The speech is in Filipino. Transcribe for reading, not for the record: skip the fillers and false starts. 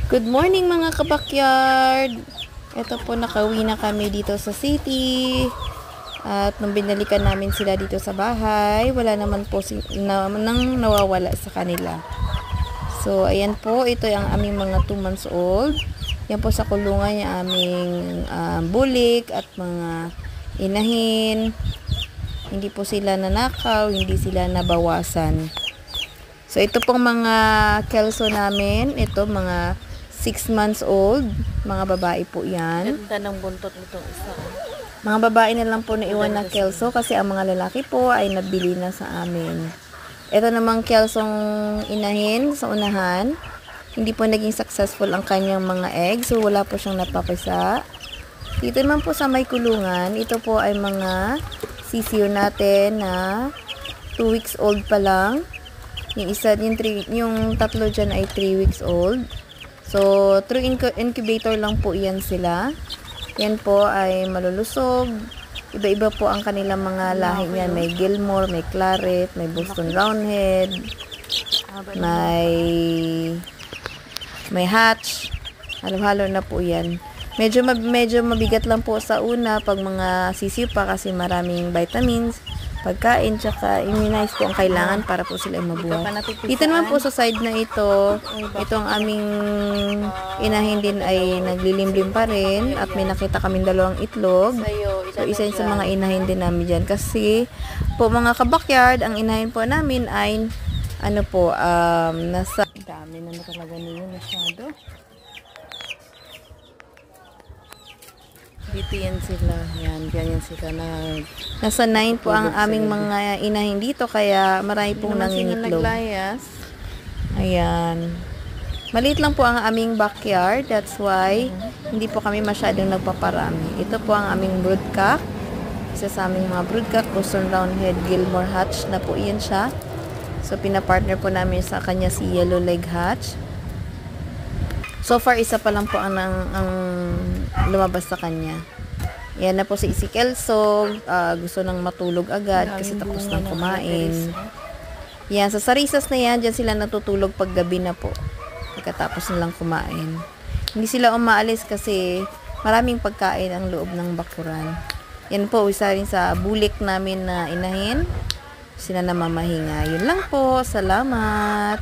Good morning mga kabakyard! Ito po, nakauwi na kami dito sa city. At nung binalikan namin sila dito sa bahay, wala naman po nang nawawala sa kanila. So, ayan po, ito ang aming mga 2 months old. Yan po sa kulungan yung aming bulik at mga inahin. Hindi po sila nanakaw, hindi sila nabawasan. So, ito pong mga kelso namin. Ito, mga 6 months old. Mga babae po yan. Ganda ng buntot nitong isa. Mga babae na lang po na iwan na kelso kasi ang mga lalaki po ay nabili na sa amin. Ito namang kelsong inahin sa unahan. Hindi po naging successful ang kanyang mga eggs. So, wala po siyang napapisa. Dito naman po sa may kulungan, ito po ay mga sisiyo natin na 2 weeks old pa lang. Yung tatlo dyan ay 3 weeks old. So, through incubator lang po yan sila. Yan po ay malulusog. Iba-iba po ang kanilang mga lahi niyan. May Gilmore, may Claret, may Boston Roundhead, may Hatch. Halo-halo na po yan. Medyo mabigat lang po sa una pag mga sisiw pa kasi maraming vitamins, pagkain, tsaka immunize po ang kailangan para po sila ay mabuhay. Dito naman po sa side na ito, itong aming inahin din ay naglilimlim pa rin at may nakita kaming 2 itlog. So, isa yun sa mga inahin din namin dyan. Kasi po mga kabakyard, ang inahin po namin ay nasa dami na talaga niyo masyado. Dito yan sila. Ganyan sila. Nasa 9 po ang aming mga inahin dito. Kaya marami pong nangingitlog. Ayan. Maliit lang po ang aming backyard. That's why hindi po kami masyadong nagpaparami. Ito po ang aming broodcock. Isa sa aming mga broodcock. Boston Roundhead, Gilmore Hatch na po yan siya. So, pinapartner po namin sa kanya si Yellow Leg Hatch. So far, isa pa lang po ang lumabas sa kanya. Yan na po si Kelso. Gusto nang matulog agad kasi tapos nang kumain. Yan, sa sarisas na yan, dyan sila natutulog pag gabi na po. Pagkatapos nilang kumain. Hindi sila umaalis kasi maraming pagkain ang loob ng bakuran. Yan po, isa rin sa bulik namin na inahin. Sila na mamahinga. Yun lang po. Salamat!